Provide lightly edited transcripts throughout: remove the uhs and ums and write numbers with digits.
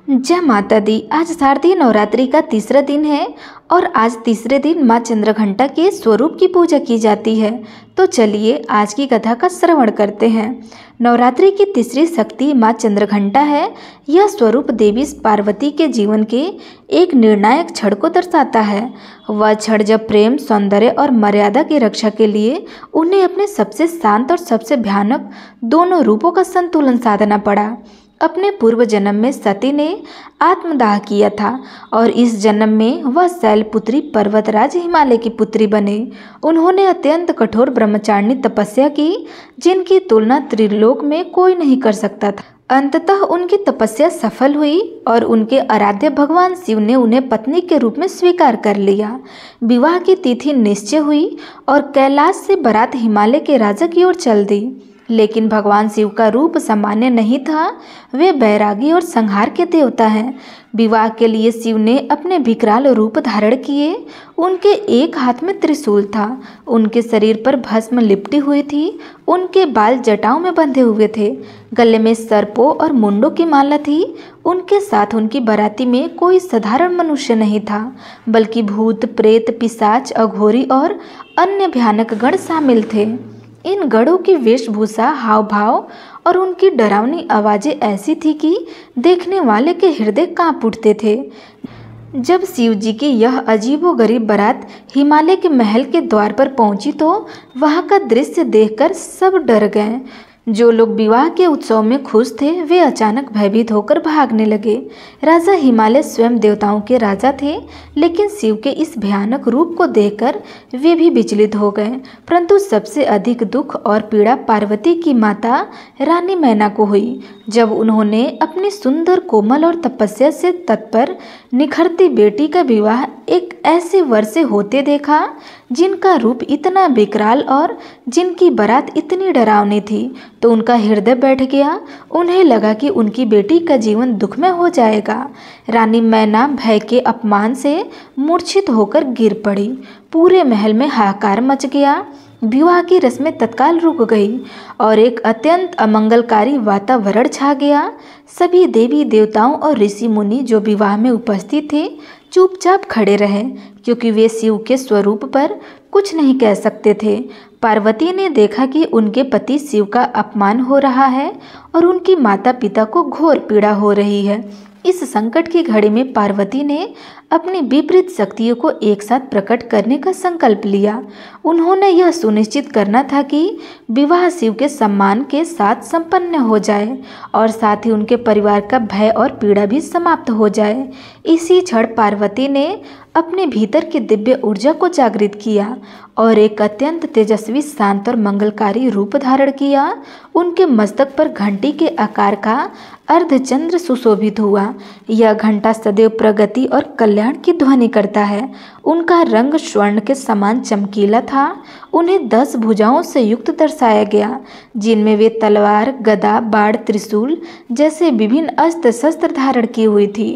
जय माता दी। आज शारदीय नवरात्रि का तीसरा दिन है और आज तीसरे दिन माँ चंद्रघंटा के स्वरूप की पूजा की जाती है। तो चलिए आज की कथा का श्रवण करते हैं। नवरात्रि की तीसरी शक्ति माँ चंद्रघंटा है। यह स्वरूप देवी पार्वती के जीवन के एक निर्णायक क्षण को दर्शाता है। वह क्षण जब प्रेम, सौंदर्य और मर्यादा की रक्षा के लिए उन्हें अपने सबसे शांत और सबसे भयानक दोनों रूपों का संतुलन साधना पड़ा। अपने पूर्व जन्म में सती ने आत्मदाह किया था और इस जन्म में वह शैलपुत्री पर्वतराज हिमालय की पुत्री बने। उन्होंने अत्यंत कठोर ब्रह्मचारिणी तपस्या की, जिनकी तुलना त्रिलोक में कोई नहीं कर सकता था। अंततः उनकी तपस्या सफल हुई और उनके आराध्य भगवान शिव ने उन्हें पत्नी के रूप में स्वीकार कर लिया। विवाह की तिथि निश्चय हुई और कैलाश से बारात हिमालय के राजा की ओर चल दी। लेकिन भगवान शिव का रूप सामान्य नहीं था। वे बैरागी और संहार के देवता हैं। विवाह के लिए शिव ने अपने विकराल रूप धारण किए। उनके एक हाथ में त्रिशूल था, उनके शरीर पर भस्म लिपटी हुई थी, उनके बाल जटाओं में बंधे हुए थे, गले में सर्पों और मुंडों की माला थी। उनके साथ उनकी बाराती में कोई साधारण मनुष्य नहीं था, बल्कि भूत, प्रेत, पिशाच, अघोरी और अन्य भयानक गण शामिल थे। इन गणों की वेशभूषा, हाव भाव और उनकी डरावनी आवाज़ें ऐसी थी कि देखने वाले के हृदय कांप उठते थे। जब शिव जी की यह अजीबोगरीब बारात हिमालय के महल के द्वार पर पहुंची तो वहां का दृश्य देखकर सब डर गए। जो लोग विवाह के उत्सव में खुश थे वे अचानक भयभीत होकर भागने लगे। राजा हिमालय स्वयं देवताओं के राजा थे, लेकिन शिव के इस भयानक रूप को देखकर वे भी विचलित हो गए। परंतु सबसे अधिक दुख और पीड़ा पार्वती की माता रानी मैना को हुई, जब उन्होंने अपनी सुंदर, कोमल और तपस्या से तत्पर निखरती बेटी का विवाह एक ऐसे वर से होते देखा जिनका रूप इतना विकराल और जिनकी बारात इतनी डरावनी थी। तो उनका हृदय बैठ गया। उन्हें लगा कि उनकी बेटी का जीवन दुखमय हो जाएगा। रानी मैना भय के अपमान से मूर्छित होकर गिर पड़ी। पूरे महल में हाहाकार मच गया। विवाह की रस्में तत्काल रुक गई और एक अत्यंत अमंगलकारी वातावरण छा गया। सभी देवी देवताओं और ऋषि मुनि जो विवाह में उपस्थित थे चुपचाप खड़े रहे, क्योंकि वे शिव के स्वरूप पर कुछ नहीं कह सकते थे। पार्वती ने देखा कि उनके पति शिव का अपमान हो रहा है और उनकी माता पिता को घोर पीड़ा हो रही है। इस संकट की घड़ी में पार्वती ने अपनी विपरीत शक्तियों को एक साथ प्रकट करने का संकल्प लिया। उन्होंने यह सुनिश्चित करना था कि विवाह शिव के सम्मान के साथ संपन्न हो जाए और साथ ही उनके परिवार का भय और पीड़ा भी समाप्त हो जाए। इसी क्षण पार्वती ने अपने भीतर की दिव्य ऊर्जा को जागृत किया और एक अत्यंत तेजस्वी, शांत और मंगलकारी रूप धारण किया। उनके मस्तक पर घंटी के आकार का अर्धचंद्र सुशोभित हुआ। यह घंटा सदैव प्रगति और कल्याण की ध्वनि करता है। उनका रंग स्वर्ण के समान चमकीला था। उन्हें 10 भुजाओं से युक्त दर्शाया गया, जिनमें वे तलवार, गदा, बाण, त्रिशूल जैसे विभिन्न अस्त्र शस्त्र धारण की हुई थी।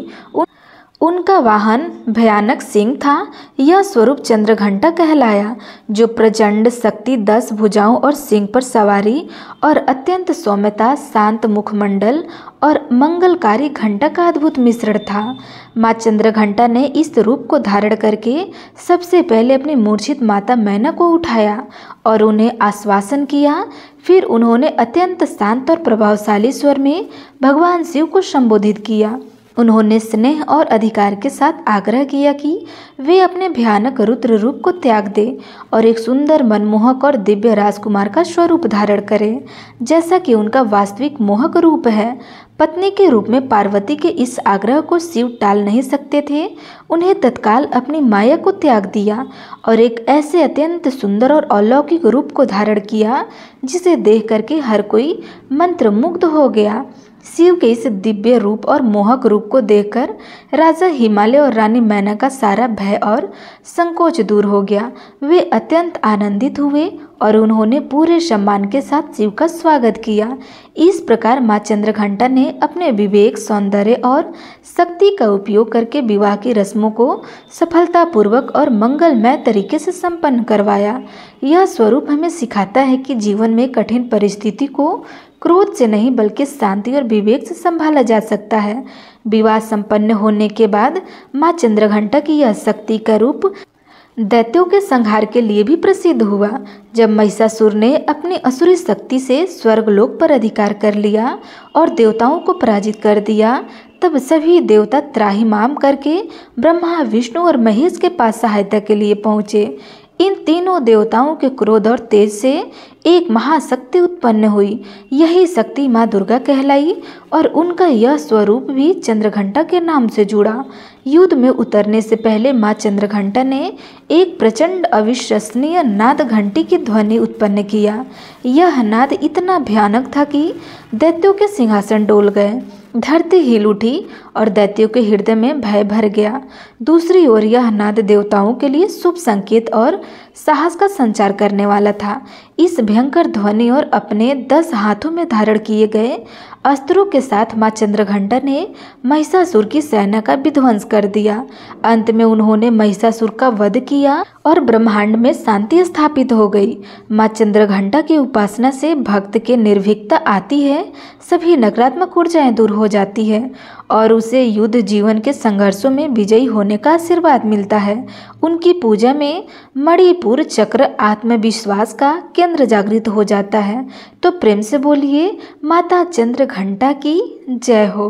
उनका वाहन भयानक सिंह था। यह स्वरूप चंद्रघंटा कहलाया, जो प्रचंड शक्ति, 10 भुजाओं और सिंह पर सवारी और अत्यंत सौम्यता, शांत मुखमंडल और मंगलकारी घंटा का अद्भुत मिश्रण था। माँ चंद्रघंटा ने इस रूप को धारण करके सबसे पहले अपनी मूर्छित माता मैना को उठाया और उन्हें आश्वासन किया। फिर उन्होंने अत्यंत शांत और प्रभावशाली स्वर में भगवान शिव को संबोधित किया। उन्होंने स्नेह और अधिकार के साथ आग्रह किया कि वे अपने भयानक रुद्र रूप को त्याग दें और एक सुंदर, मनमोहक और दिव्य राजकुमार का स्वरूप धारण करें, जैसा कि उनका वास्तविक मोहक रूप है। पत्नी के रूप में पार्वती के इस आग्रह को शिव टाल नहीं सकते थे। उन्हें तत्काल अपनी माया को त्याग दिया और एक ऐसे अत्यंत सुंदर और अलौकिक रूप को धारण किया जिसे देख करके हर कोई मंत्रमुग्ध हो गया। शिव के इस दिव्य रूप और मोहक रूप को देखकर राजा हिमालय और रानी मैना का सारा भय और संकोच दूर हो गया। वे अत्यंत आनंदित हुए और उन्होंने पूरे सम्मान के साथ शिव का स्वागत किया। इस प्रकार माँ चंद्रघंटा ने अपने विवेक, सौंदर्य और शक्ति का उपयोग करके विवाह की रस्मों को सफलतापूर्वक और मंगलमय तरीके से संपन्न करवाया। यह स्वरूप हमें सिखाता है कि जीवन में कठिन परिस्थिति को क्रोध से नहीं बल्कि शांति और विवेक से संभाला जा सकता है। विवाह संपन्न होने के बाद माँ चंद्रघंटा की यह शक्ति का रूप दैत्यों के संहार के लिए भी प्रसिद्ध हुआ। जब महिषासुर ने अपनी असुरी शक्ति से स्वर्गलोक पर अधिकार कर लिया और देवताओं को पराजित कर दिया, तब सभी देवता त्राहिमाम करके ब्रह्मा, विष्णु और महेश के पास सहायता के लिए पहुँचे। इन तीनों देवताओं के क्रोध और तेज से एक महाशक्ति उत्पन्न हुई। यही शक्ति माँ दुर्गा कहलाई और उनका यह स्वरूप भी चंद्रघंटा के नाम से जुड़ा। युद्ध में उतरने से पहले माँ चंद्रघंटा ने एक प्रचंड अविश्वसनीय नाद घंटी की ध्वनि उत्पन्न किया। यह नाद इतना भयानक था कि दैत्यों के सिंहासन डोल गए, धरती हिल उठी और दैत्यों के हृदय में भय भर गया। दूसरी ओर यह नाद देवताओं के लिए शुभ संकेत और साहस का संचार करने वाला था। इस भयंकर ध्वनि और अपने 10 हाथों में धारण किए गए अस्त्रों के साथ माँ चंद्रघंटा ने महिषासुर की सेना का विध्वंस कर दिया। अंत में उन्होंने महिषासुर का वध किया और ब्रह्मांड में शांति स्थापित हो गई। माँ चंद्रघंटा की उपासना से भक्त के निर्भीकता आती है, सभी नकारात्मक ऊर्जाएं दूर हो जाती है और उसे युद्ध जीवन के संघर्षों में विजयी होने का आशीर्वाद मिलता है। उनकी पूजा में मणिपुर चक्र आत्मविश्वास का केंद्र जागृत हो जाता है। तो प्रेम से बोलिए, माता चंद्रघंटा की जय हो।